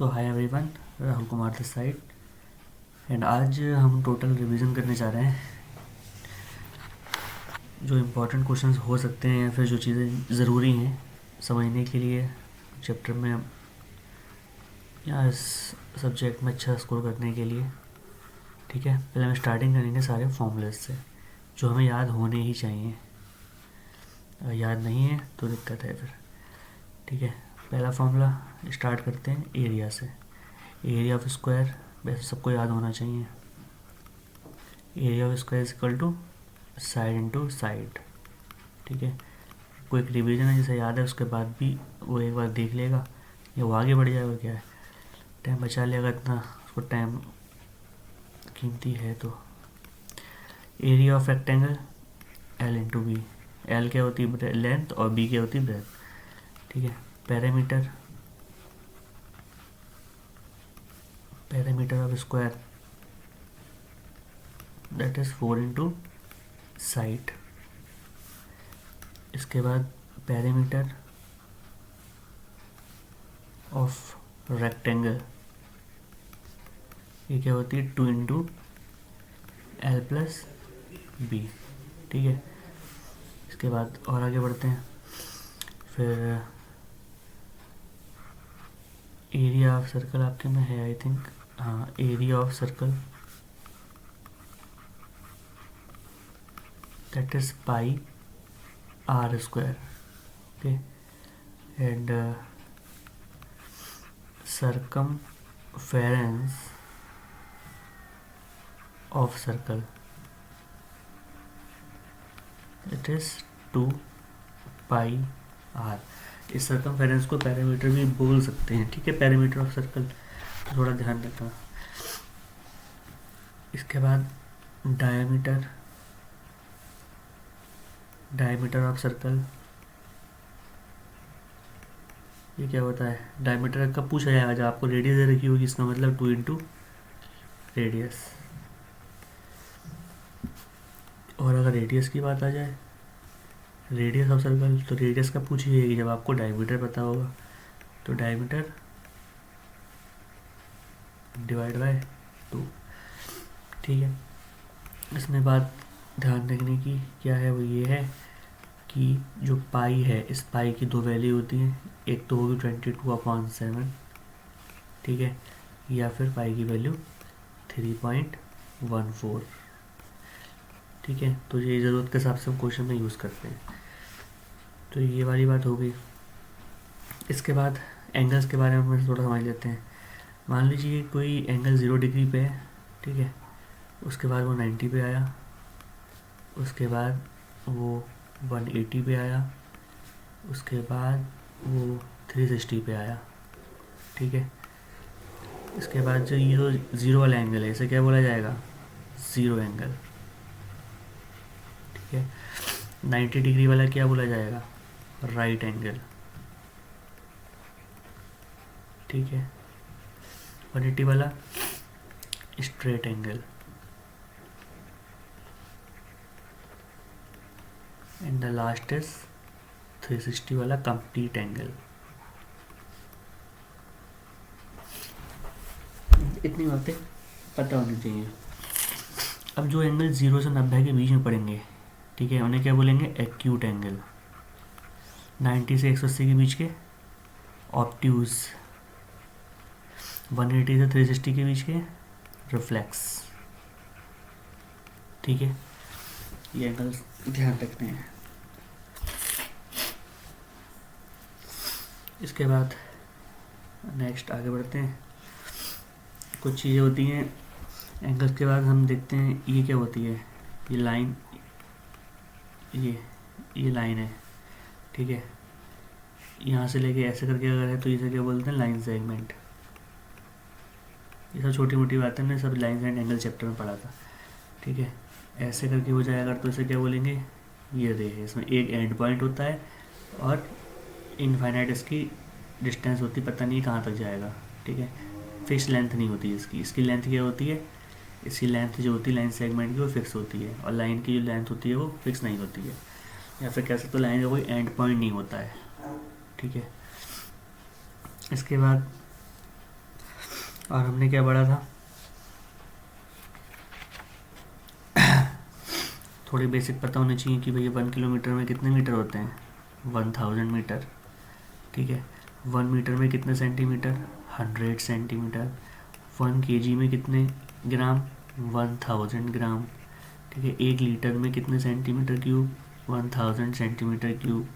So hi everyone, Rahul Kumar this side and आज हम total revision करने जा रहे हैं जो इम्पोर्टेंट क्वेश्चंस हो सकते हैं या फिर जो चीज़ें ज़रूरी हैं समझने के लिए चैप्टर में या इस सब्जेक्ट में अच्छा स्कोर करने के लिए। ठीक है, पहले हम स्टार्टिंग करेंगे सारे फॉर्मूलेस से जो हमें याद होने ही चाहिए। अगर याद नहीं है तो दिक्कत है फिर। ठीक है, पहला फॉर्मूला स्टार्ट करते हैं एरिया से। एरिया ऑफ स्क्वायर वैसे सबको याद होना चाहिए। Area of square is equal to side into side. ठीक है, कोई एक रिवीजन है जिसे याद है उसके बाद भी वो एक बार देख लेगा या वो आगे बढ़ जाएगा। क्या है, टाइम बचा लेगा इतना, उसको टाइम कीमती है। तो area of rectangle L into B. L क्या होती है लेंथ और बी क्या होती है ब्रेथ। ठीक है, parameter of square that is 4 into side. इसके बाद पैरामीटर ऑफ रेक्टेंगल ये क्या होती है 2 इंटू एल प्लस बी। ठीक है, इसके बाद और आगे बढ़ते हैं। फिर एरिया ऑफ सर्कल आपके में है आई थिंक, हाँ, area of circle that is pi R square. Okay, and circumference of circle it is 2 pi r। इस सर्कमफेरेंस को पैरामीटर भी बोल सकते हैं। ठीक है, पैरामीटर ऑफ सर्कल तो थोड़ा ध्यान रखना। इसके बाद डायमीटर ऑफ सर्कल ये क्या होता है। डायमीटर कब पूछा जाएगा, जब आपको रेडियस दे रखी होगी, इसका मतलब 2 इंटू रेडियस। और अगर रेडियस की बात आ जाए, रेडियस ऑफ सर्कल, तो रेडियस कब पूछी जाएगी, जब आपको डायमीटर पता होगा। तो डायमीटर डिवाइड बाय 2। ठीक है, इसमें बात ध्यान रखने की क्या है, वो ये है कि जो पाई है, इस पाई की 2 वैल्यू होती हैं। एक तो होगी 22/7, ठीक है, या फिर पाई की वैल्यू 3.14। ठीक है, तो ये ज़रूरत के हिसाब से हम क्वेश्चन में यूज़ करते हैं। तो ये वाली बात हो गई। इसके बाद एंगल्स के बारे में थोड़ा समझ लेते हैं। मान लीजिए कोई एंगल 0 डिग्री पे है, ठीक है, उसके बाद वो 90 पे आया, उसके बाद वो 180 पे आया, उसके बाद वो 360 पे आया। ठीक है, इसके बाद जो ये जो ज़ीरो वाला एंगल है इसे क्या बोला जाएगा, ज़ीरो एंगल। ठीक है, 90 डिग्री वाला क्या बोला जाएगा, राइट एंगल। ठीक है, 180 वाला straight angle, and the last is 360 वाला कंप्लीट एंगल। इतनी बातें पता होनी चाहिए। अब जो एंगल 0 से 90 के बीच में पड़ेंगे, ठीक है, उन्हें क्या बोलेंगे, एक्यूट एंगल। 90 से 180 के बीच के ऑब्ट्यूज, 180 से 360 के बीच के रिफ्लेक्स। ठीक है, ये एंगल्स ध्यान रखने हैं। इसके बाद नेक्स्ट आगे बढ़ते हैं। कुछ चीज़ें होती हैं एंगल्स के बाद, हम देखते हैं ये क्या होती है। ये लाइन, ये लाइन है, ठीक है, यहाँ से लेके ऐसे करके अगर है तो इसे क्या बोलते हैं, लाइन सेगमेंट। ये सब छोटी मोटी बातें हमने सब लाइन एंड एंगल चैप्टर में पढ़ा था। ठीक है, ऐसे करके हो जाएगा तो इसे क्या बोलेंगे, ये रे है। इसमें एक एंड पॉइंट होता है और इनफाइनाइट इसकी डिस्टेंस होती, पता नहीं कहाँ तक जाएगा। ठीक है, फिक्स लेंथ नहीं होती इसकी लेंथ क्या होती है, इसकी लेंथ जो होती है लाइन सेगमेंट की वो फिक्स होती है, और लाइन की जो लेंथ होती है वो फिक्स नहीं होती है। या फिर कह सकते हो लाइन का कोई एंड पॉइंट नहीं होता है। ठीक है, इसके बाद और हमने क्या पढ़ा था, थोड़ी बेसिक पता होनी चाहिए कि भैया 1 किलोमीटर में कितने मीटर होते हैं, 1000 मीटर। ठीक है, 1 मीटर में कितने सेंटीमीटर, 100 सेंटीमीटर। 1 kg में कितने ग्राम, 1000 ग्राम। ठीक है, 1 लीटर में कितने centimetre cube, 1000 centimetre cube.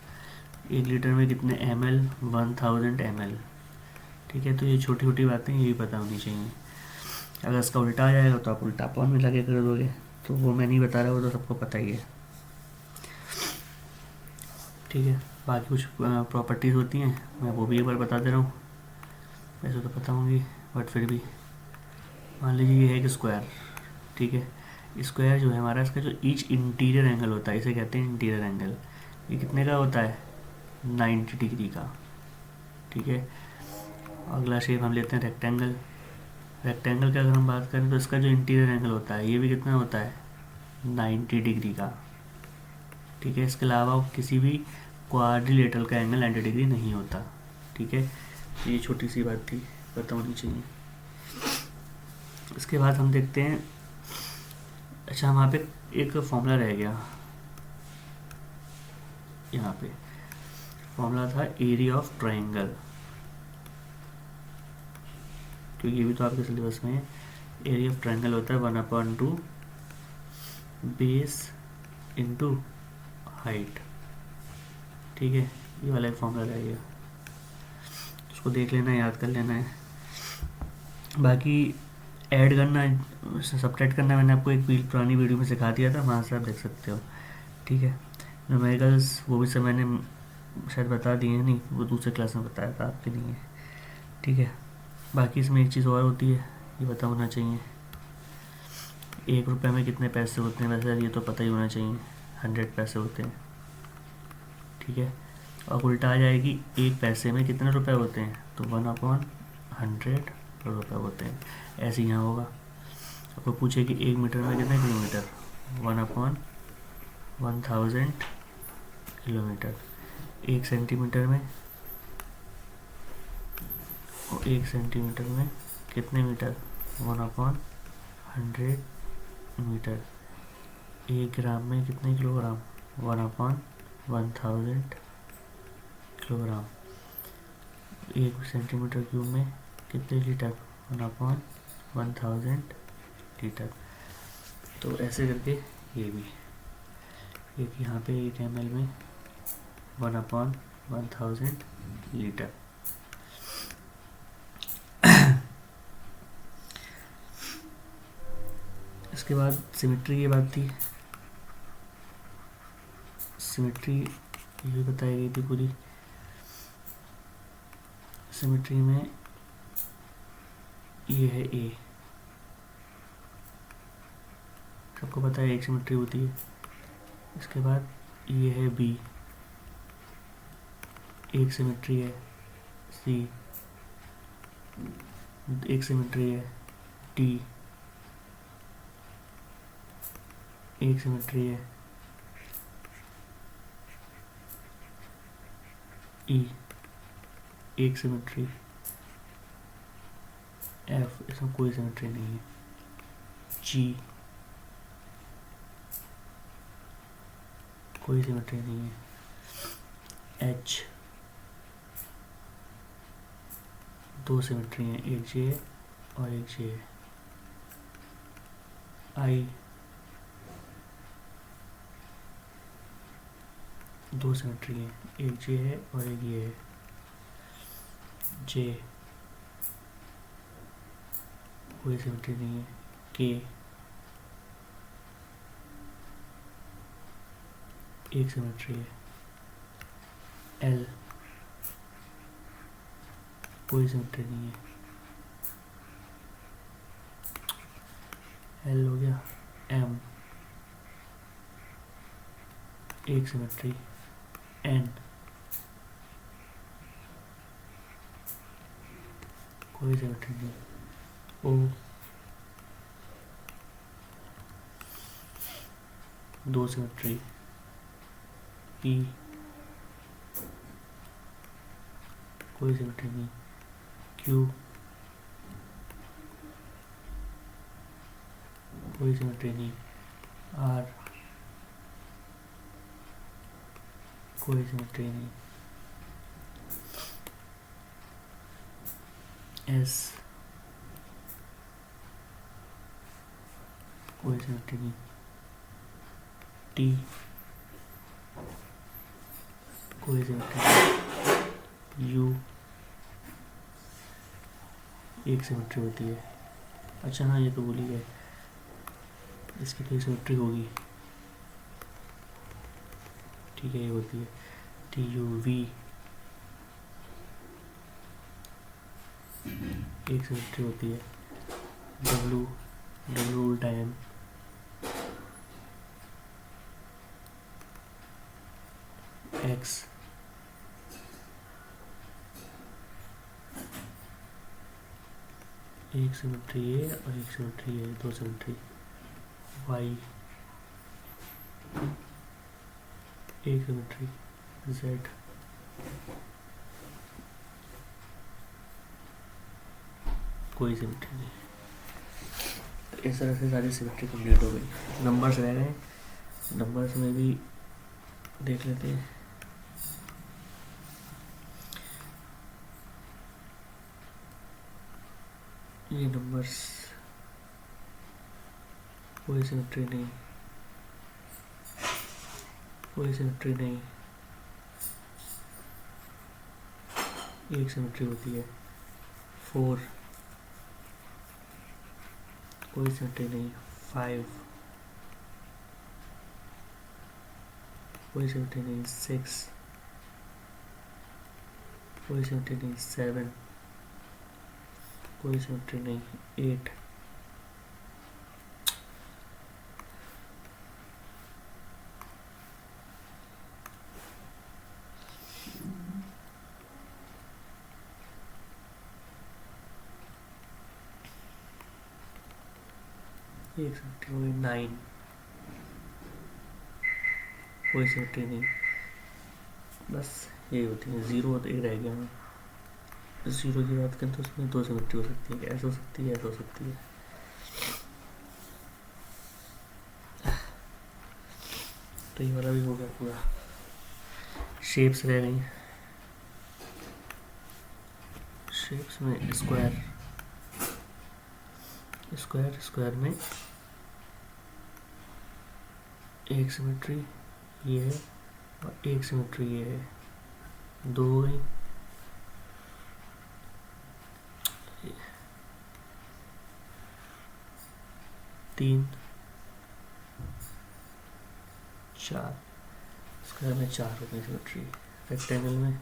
1 litre में कितने ml, 1000 ml। ठीक है, तो ये छोटी छोटी बातें ये भी पता होनी चाहिए। अगर इसका उल्टा आ जाएगा तो आप उल्टा पॉइंट मिला के कर दोगे, तो वो मैं नहीं बता रहा, वो तो सबको पता ही है। ठीक है, बाकी कुछ प्रॉपर्टीज़ होती हैं, मैं वो भी एक बार बता दे रहा हूँ, वैसे तो पता होंगी बट फिर भी। मान लीजिए ये है एक स्क्वायर। ठीक है, स्क्वायर जो है हमारा, इसका जो ईच इंटीरियर एंगल होता है, इसे कहते हैं इंटीरियर एंगल। ये कितने का होता है, 90 डिग्री का। ठीक है, अगला शेप हम लेते हैं रेक्टेंगल। रेक्टेंगल की अगर हम बात करें तो इसका जो इंटीरियर एंगल होता है ये भी कितना होता है, 90 डिग्री का। ठीक है, इसके अलावा किसी भी क्वाड्रिलेटरल का एंगल 90 डिग्री नहीं होता। ठीक है, ये छोटी सी बात थी, पता होनी चाहिए। इसके बाद हम देखते हैं, अच्छा वहाँ पे एक फॉर्मूला रह गया, यहाँ पे फॉर्मूला था एरिया ऑफ ट्राइंगल, क्योंकि ये भी तो आपके सिलेबस में है। एरिया ऑफ ट्राइंगल होता है 1/2 बेस इंटू हाइट। ठीक है, ये वाला एक फॉर्मूला रहेगा, उसको देख लेना, याद कर लेना है। बाकी ऐड करना, सब्ट्रैक्ट करना मैंने आपको एक पुरानी वीडियो में सिखा दिया था, वहाँ से आप देख सकते हो। ठीक है, न्यूमेरिकल्स वो भी सब मैंने शायद बता दिए हैं, नहीं वो दूसरे क्लास में बताया था, आपके नहीं है। ठीक है, बाकी इसमें एक चीज़ और होती है, ये पता होना चाहिए, 1 रुपये में कितने पैसे होते हैं, वैसे ये तो पता ही होना चाहिए, 100 पैसे होते हैं। ठीक है, और उल्टा आ जाएगी, 1 पैसे में कितने रुपए होते हैं, तो 1/100 रुपये होते हैं। ऐसे यहाँ होगा, आपको पूछे कि 1 मीटर में कितने किलोमीटर, 1/1000 किलोमीटर। 1 सेंटीमीटर में, और 1 सेंटीमीटर में कितने मीटर, 1/100 मीटर। 1 ग्राम में कितने किलोग्राम, 1/1000 किलोग्राम। 1 सेंटीमीटर क्यूब में कितने लीटर, 1/1000 लीटर। तो ऐसे करके ये भी, एक यहाँ पे 1 ml में 1/1000 लीटर। इसके बाद सिमेट्री की बात थी, सिमेट्री ये बताई गई थी पूरी। सिमेट्री में ये है ए, सबको पता है एक सिमेट्री होती है। इसके बाद ये है बी, एक सिमेट्री है। सी, एक सिमेट्री है। डी, एक सिमेट्री है। ई, एक सिमेट्री। एफ, इसमें कोई सिमेट्री नहीं है। जी, कोई सिमेट्री नहीं है। एच, 2 सिमेट्री हैं, एक जे और एक जे है। आई, 2 सिमेट्री हैं, एक जे है और एक ये है। जे, कोई सिमेट्री नहीं है। के, एक सिमेट्री है। एल, कोई सिमेट्री नहीं है। एल हो गया। एम, एक सिमेट्री। एन, कोई सिमेट्री नहीं। ओ, 2 सिमेट्री। पी, कोई सिमेट्री नहीं। क्यू, कोई सिमेट्री नहीं। आर, कोई सिमेट्री नहीं। एस, कोई सिमेट्री नहीं। टी, कोई सिमेट्री नहीं। यू, एक सिमेट्री होती है। अच्छा हाँ, ये तो भूल ही गए, इसकी तो सिमेट्री होगी। ठीक है, ये होती है। टी यू वी, एक सिमेट्री होती है। डब्लू, डब्लू उल्टा एम, एक्स, एक सिमेट्री है और एक सिमेट्री है, दो सिमेट्री। वाई, एक सिमेट्री। जेड, कोई सिमेट्री नहीं। तो इस तरह से सारी सिमेट्री कंप्लीट हो गई। नंबर्स रह गए, नंबर्स में भी देख लेते हैं। ये नंबर्स, कोई सिमेट्री नहीं, कोई सिमेट्री नहीं। एक सिमेट्री होती है। 4, कोई सिमेट्री नहीं। 5, कोई सिमेट्री नहीं। 6, कोई सिमेट्री नहीं। 7, कोई सिमेट्री नहीं। 8, एक सिमेट्री हो गई। 9, कोई सिमेट्री नहीं। बस यही होती है। 0 तो एक रह गया हूँ। 0 की बात करें तो उसमें दो सिमेट्री हो सकती है, ऐसे हो सकती है, ऐसे हो सकती है। तो ये वाला भी हो गया पूरा। शेप्स रह गई। शेप्स में स्क्वायर, स्क्वायर, स्क्वायर में एक सिमेट्री ये है और एक सिमेट्री ये है, दो हो गई। तीन, चार, स्क्वायर में 4 हो गई सिमेट्री। रेक्टेंगल में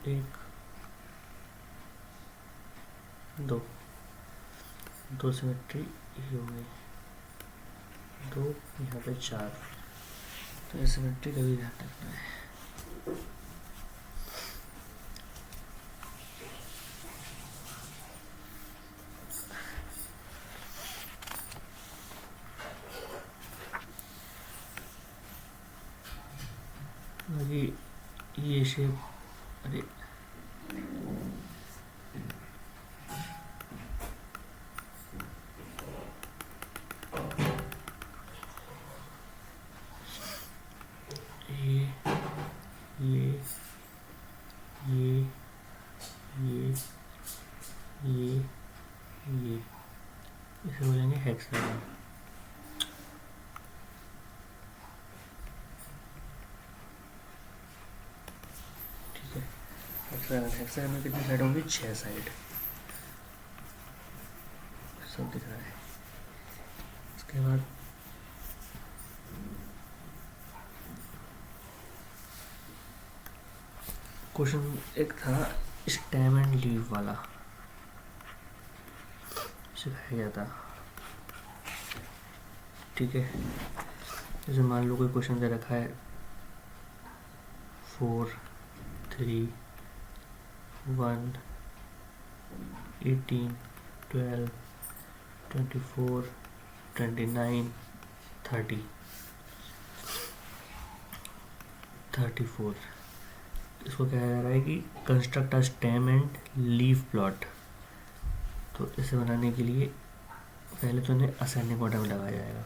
एक, दो, दो सिमेट्री ये हो गई। दो, यहाँ पे 4। तो ये सिमेट्री का भी ध्यान रखना है। बाकी ये शेप, अरे ये ये ये ये ये इसे हो जाएंगे हेक्सागन। ठीक है, हेक्सागन। हेक्सागन में कितनी साइड होंगी? 6 साइड। सब दिख रहा है। इसके बाद क्वेश्चन एक था स्टेम एंड लीव वाला, सिखाया गया था। ठीक है, जैसे मान लो कोई क्वेश्चन दे रखा है 4, 3, 1, 18, 12, 24, 29, 30। 34। इसको कहा जा रहा है कि construct a stem and leaf plot. तो इसे बनाने के लिए पहले तो इन्हें असेंडिंग ऑर्डर में लगाया जाएगा।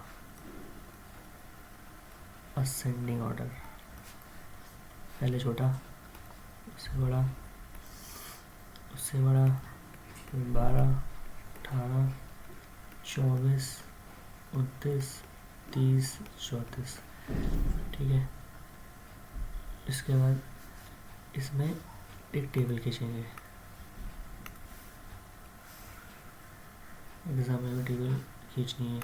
असेंडिंग ऑर्डर, पहले छोटा, उससे बड़ा, उससे बड़ा, फिर 12, 18, 24, 29, 30, 34। ठीक है। इसके बाद इसमें एक टेबल खींचेंगे। एग्जाम में टेबल खींचनी है।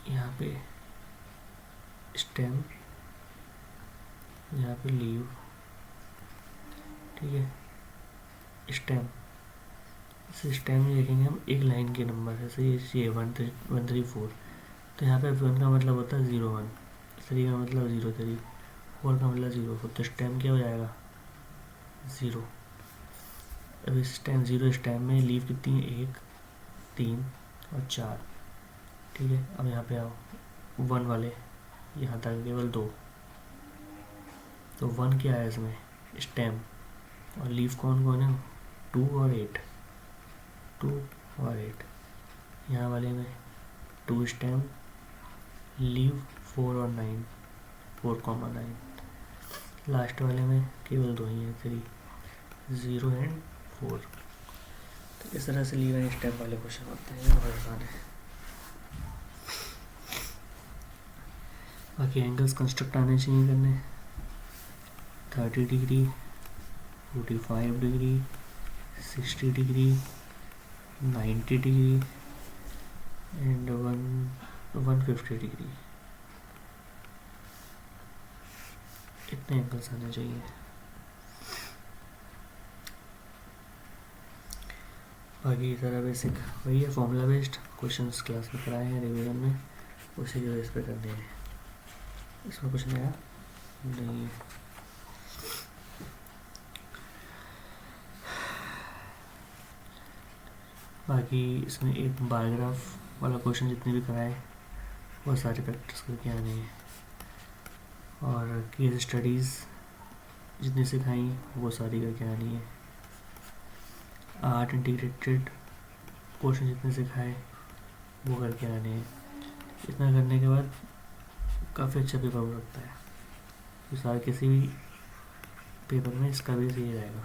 यहाँ पे स्टेम, यहाँ पे लीव। ठीक है। स्टेम, इस स्टेम में देखेंगे हम एक लाइन के नंबर, जैसे ये 1 3 4। तो यहाँ पे F1 का मतलब होता है 0 1, 3 का मतलब 0 3, 4 का मतलब 0 4। तो स्टेम क्या हो जाएगा? 0। अब इस स्टेम 0 स्टेम में लीव कितनी है? 1 3 और 4। ठीक है। अब यहाँ पे आओ, 1 वाले यहाँ तक केवल 2। तो 1 क्या है इसमें? स्टेम। और लीव कौन कौन है? 2 और 8, 2 और 8। यहाँ वाले में 2 स्टेम, लीव 4 और 9, 4,9। लास्ट वाले में केवल 2 ही है, 3, 0 एंड 4। तो इस तरह से लीव एंड स्टेम वाले क्वेश्चन होते हैं, बहुत आसान है। बाकी एंगल्स कंस्ट्रक्ट आने चाहिए करने। 30 degree, 45 degree, 60 degree, 90 degree and 150 degree. इतने एंगल्स आने चाहिए। बाकी सारा बेसिक वही है, फॉर्मूला बेस्ड क्वेश्चंस क्लास में कराए हैं रिवीजन में, उसी के बेस पे करने हैं। इसमें कुछ नया नहीं है। बाकी इसमें एक बायोग्राफ वाला क्वेश्चन जितने भी कराए वो सारे प्रैक्टिस करके आने हैं, और केस स्टडीज़ जितनी सिखाई वो सारी करके आनी है। आर्ट इंटीग्रेटेड क्वेश्चन जितने सिखाए वो करके आने हैं। इतना करने के बाद काफ़ी अच्छा पेपर हो सकता है। तो सारे किसी भी पेपर में इसका भी सही रहेगा।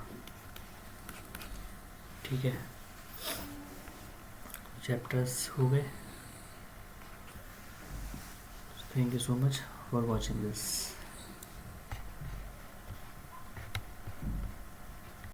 ठीक है। चैप्टर्स हो गए। Thank you so much for watching this.